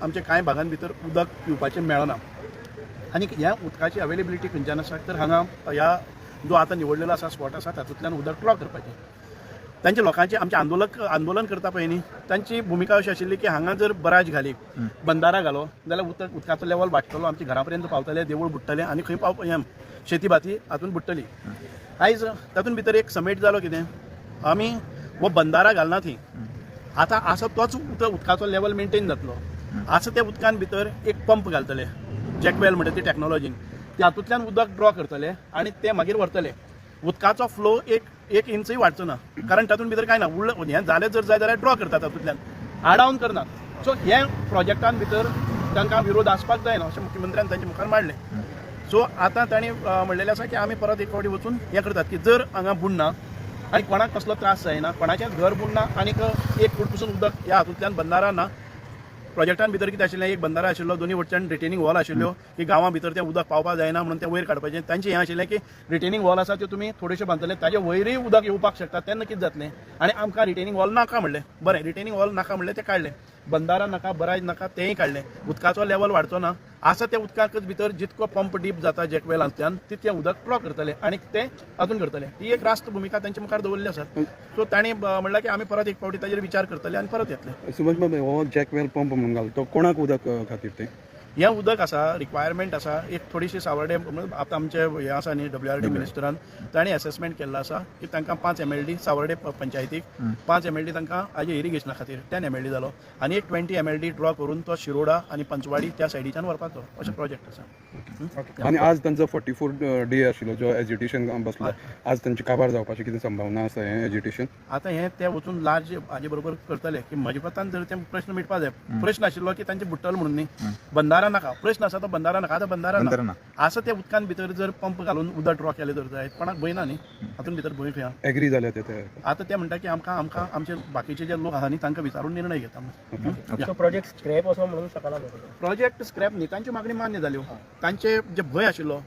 आमच्या कांय भागां भितर उदक पिवपाचें मेळना आनी ह्या उदकाची अवेलेबिलिटी खंयच्यान आसा तर हांगा ह्या जो आतां निवडलेलो आसा स्पॉट आसा तातूंतल्यान उदक ड्रॉ करपाचें तांचे लोकांचे आमचे आंदोलन करता पळय न्ही तांची भुमिका अशी आशिल्ली की हांगा जर बराज घाली बंदारा घालो जाल्यार उदकाचो लेवल वाडटलो आमच्या घरा पर्यंत पावतले देवूळ बुडटलें आनी खंय शेती भाती हातूंत बुडटली आयज तातूंत भितर एक समेट जालो कितें आमी हो बंदारा घालना थंय आतां आसा तोच उदकाचो लेवल मेंटेन जातलो आसा त्या उदकान भितर एक पंप घालतले जॅकवेल म्हणटा ती टॅक्नॉलॉजीन ते हातूंतल्यान उदक ड्रॉ करतले आनी ते मागीर व्हरतले उदकाचो फ्लो एक इंचूय वाडचो ना कारण तातूंत भितर कांय ना हें जालें जर जाय जाल्यार ड्रॉ करता तातूंतल्यान आडावन करनात सो हे प्रोजेक्टान भितर तांकां विरोध आसपाक जायना अशें मुख्यमंत्र्यान तांचे मुखार मांडलें सो आतां तांणी म्हणलेलें आसा की आमी परत एक फावटी वचून हें करतात की जर हांगा बुडना आनी कोणाक कसलो त्रास जायना कोणाचें घर बुडना आनीक एक फूट पसून उदक ह्या हातूंतल्यान बंदारा ना प्रोजेक्टान भितर कितें आशिल्लें एक बंदारा आशिल्लो दोनी वटच्यान रिटेनिंग वॉल आशिल्ल्यो की गांवां भितर तें उदक पावपाक जायना म्हणून तें वयर काडपाचें तांचें हें आशिल्लें की रिटेनिंग वॉल आसा त्यो तुमी थोड्योश्यो बांदतले ताजे वयरूय उदक येवपाक शकता तेन्ना कितें जातलें आनी आमकां रिटेनिंग वॉल नाका म्हणलें बरें रिटेनिंग वॉल नाका म्हणलें तें काडलें बंदारा नाका बराज नाका तेंय काडलें उदकाचो लेवल वाडचो ना आसा त्या उदकाकच भितर जितको पंप डीप जाता जॅकवेलांतल्यान तितकें उदक ड्रॉ करतले आनी तें हातून करतले ही एक रास्त भुमिका तांचे मुखार दवरली आसा सो तांणी म्हणलां की आमी परत एक फावटी ताजेर विचार करतले आनी परत येतले सुभाष बाबा हो जॅकवेल पंप म्हणून घालतो कोणाक उदक खातीर तें हें उदक आसा रिक्वायरमेंट आसा एक थोडीशी सावर्डे आतां आमचे हे आसा न्ही WRD मिनिस्टरान तांणी असेसमेंट केल्लो आसा की तांकां 5 MLD सावर्डे पंचायतीक 5 MLD तांकां हाजे इरिगेशना खातीर 10 MLD जालो आनी एक 20 MLD ड्रॉ करून तो शिरोडा आनी पंचवाडी त्या सायडीच्यान व्हरपाचो अशें प्रोजेक्ट आसा आनी आज तांचो 44 डे आशिल्लो जो एजिटेशन बसलो आज तांची काबार जावपाची कितें संभावना आसा हें एजिटेशन आतां हें ते वचून लार्ज हाजे बरोबर करतले की म्हजे पत्तान जर ते प्रश्न मिटपा जाय प्रश्न आशिल्लो की तांचे बुडटलो म्हणून न्ही बंदारा नाका प्रश्न आसा तो बंदारा नाका आतां बंदारा ना आसा त्या उदकान भितर जर पंप घालून उदक ड्रॉ केलें जर जायत कोणाक भंय ना न्ही हातून भितर भंय खंय एग्री जाले ते आतां ते म्हणटा की आमकां आमचे बाकीचे जे लोक आसा न्ही तांकां विचारून निर्णय घेता प्रोजेक्ट स्क्रॅप असो म्हणून शकना प्रोजेक्ट स्क्रॅप न्ही तांची मागणी मान्य जाल्यो तांचे जे भंय आशिल्लो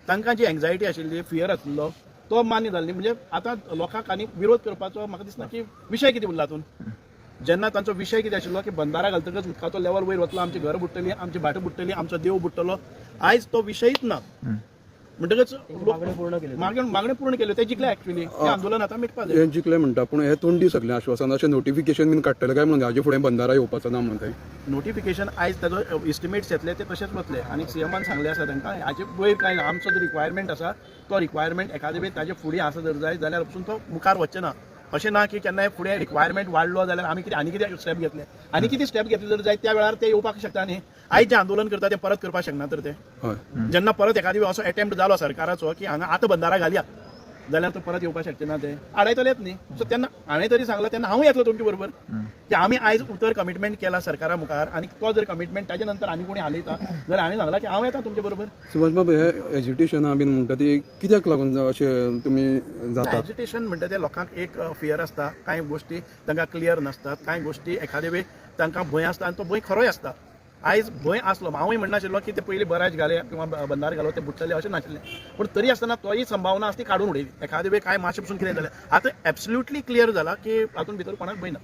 तांकां जी एन्झायटी आशिल्ली फियर आशिल्लो तो मान्य जाल्ली म्हणजे आतां लोकांक आनी विरोध करपाचो म्हाका दिसना की विशय कितें उरला हातून जेन्ना तांचो विशय कितें आशिल्लो की बंदारा घालतकच उदकाचो लेवल वयर वतलो आमची घर बुडटली आमची भाटां बुडटली आमचो देव बुडटलो आयज तो विशयच ना म्हणटकच मागणी पूर्ण केल्यो ते जिखले एक्चुअली हे आंदोलन आतां मिटपा जाय हे जिखले म्हणटा पूण हे तोंडी सगलें आश्वासन अशें नोटिफिकेशन बीन काडटले काय म्हणून हाजे फुडें बंदारा येवपाचो ना म्हणून थंय नोटिफिकेशन आयज ताजो इस्टिमेट्स येतले ते तशेंच वतले आनी सीएमान सांगले आसा तांकां हाजे वयर कांय ना आमचो जो रिक्वायरमेंट आसा तो रिक्वायरमेंट एखादे वेळ ताजे फुडें आसा जर जाय जाल्यार पसून तो मुखार वच्चे ना अशें ना की केन्नाय फुडें रिक्वायरमेंट वाडलो जाल्यार आमी कितें आनी कितें स्टेप घेतले आनी कितें स्टेप घेतले जर जाय त्या वेळार ते येवपाक शकता न्ही आयज जे आंदोलन करता ते परत करपाक शकना तर ते जेन्ना परत एखादी वेळ असो अटेम्प्ट जालो सरकाराचो की हांगा आतां बंदारा घालया जाल्यार तो परत येवपाक शकचे ना ते आडायतलेच न्ही सो तेन्ना हांवें तरी सांगलां तेन्ना हांव येतलो तुमचे बरोबर की आमी आयज उतर कमिटमेंट केला सरकारा मुखार आनी तो जर कमिटमेंट ताजे नंतर आनी कोणी हालयता जाल्यार हांवें सांगलां की हांव येता तुमचे बरोबर सुभाष बाबा हे एजिटेशना बीन म्हणटा ती कित्याक लागून अशें तुमी जाता एजिटेशन म्हणटा ते लोकांक एक फियर आसता कांय गोश्टी तांकां क्लियर नासतात कांय गोश्टी एखादे वेळ तांकां भंय आसता आनी तो भंय खरोय आसता आयज भंय आसलो हांवूय म्हणनाशिल्लो की ते पयलीं बराज घाले किंवा बंदार घालो ते बुडटले अशें नाशिल्लें पूण तरी आसतना तोही संभावना आसा ती काडून उडयली एखादे वेळ कांय मातशें पसून कितें जालें आतां एब्सोल्युटली क्लियर जाला की हातून भितर कोणाक भंय ना